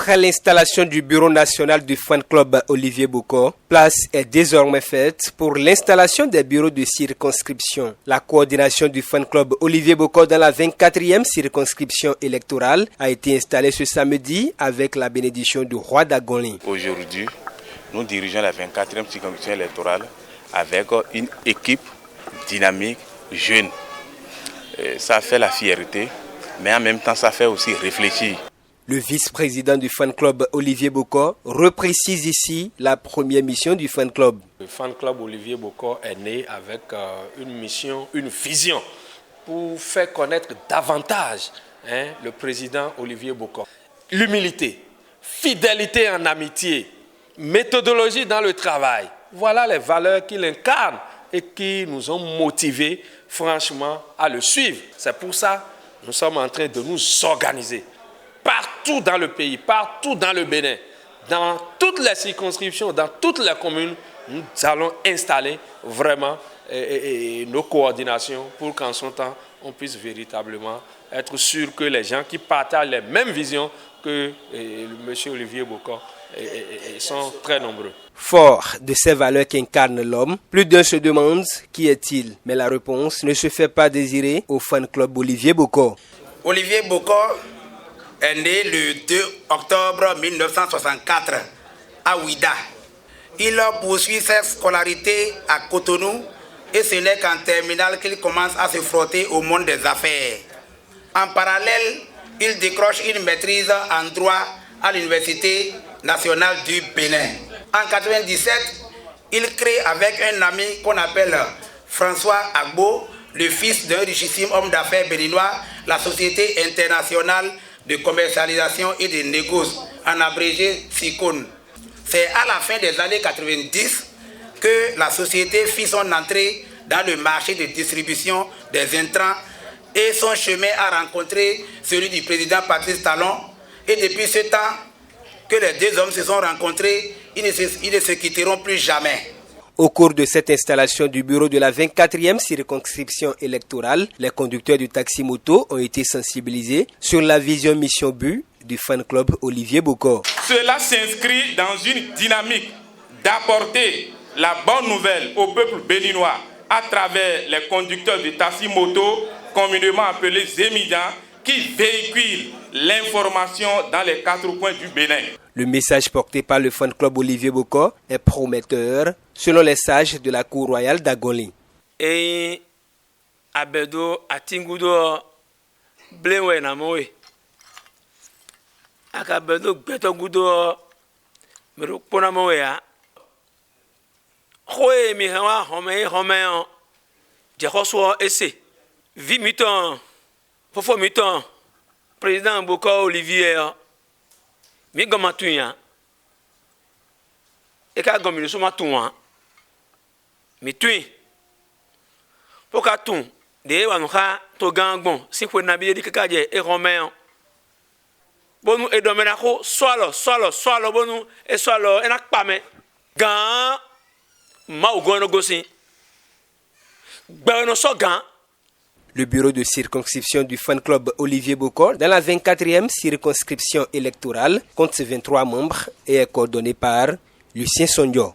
Après l'installation du bureau national du fan club Olivier Bokor, place est désormais faite pour l'installation des bureaux de circonscription. La coordination du fan club Olivier Bokor dans la 24e circonscription électorale a été installée ce samedi avec la bénédiction du roi d'Agonly. Aujourd'hui, nous dirigeons la 24e circonscription électorale avec une équipe dynamique, jeune. Ça fait la fierté, mais en même temps ça fait aussi réfléchir. Le vice-président du fan club Olivier Bokor reprécise ici la première mission du fan club. Le fan club Olivier Bokor est né avec une mission, une vision pour faire connaître davantage le président Olivier Bokor. L'humilité, fidélité en amitié, méthodologie dans le travail. Voilà les valeurs qu'il incarne et qui nous ont motivés franchement à le suivre. C'est pour ça que nous sommes en train de nous organiser. Partout dans le pays, partout dans le Bénin, dans toutes les circonscriptions, dans toutes les communes, nous allons installer vraiment nos coordinations pour qu'en son temps, on puisse véritablement être sûr que les gens qui partagent les mêmes visions que M. Olivier Bokor sont très nombreux. Fort de ces valeurs qu'incarne l'homme, plus d'un se demande qui est-il. Mais la réponse ne se fait pas désirer au fan club Olivier Bokor. Olivier Bokor est né le 2 octobre 1964 à Ouida. Il poursuit sa scolarité à Cotonou et ce n'est qu'en terminale qu'il commence à se frotter au monde des affaires. En parallèle, il décroche une maîtrise en droit à l'Université nationale du Bénin. En 1997, il crée avec un ami qu'on appelle François Agbo, le fils d'un richissime homme d'affaires béninois, la Société internationale de commercialisation et de négoce, en abrégé SICON. C'est à la fin des années 90 que la société fit son entrée dans le marché de distribution des intrants et son chemin a rencontré celui du président Patrice Talon. Et depuis ce temps que les deux hommes se sont rencontrés, ils ne se quitteront plus jamais. Au cours de cette installation du bureau de la 24e circonscription électorale, les conducteurs du taxi-moto ont été sensibilisés sur la vision mission but du fan club Olivier Bokor. Cela s'inscrit dans une dynamique d'apporter la bonne nouvelle au peuple béninois à travers les conducteurs de taxi-moto, communément appelés émigrants, qui véhiculent l'information dans les quatre coins du Bénin. Le message porté par le fan club Olivier Bokor est prometteur, selon les sages de la cour royale d'Agonly. Et abedo atingudo blewe namoe. Akabedo gbeto gudo mero pona moe ya. Khoe mi hawa home je reçois esse. Vi miton fofo miton président Bokor Olivier mi goma tunya e ka gomi le soma tuwa mi tui poka tun de wa no ha to gangbon si fo na bi di ka je e romain bonu e do mena ko swalo bonu e swalo e na pame gan ma ugono gosi gba no so gan. Le bureau de circonscription du fan club Olivier Bokor dans la 24e circonscription électorale compte 23 membres et est coordonné par Lucien Sondio.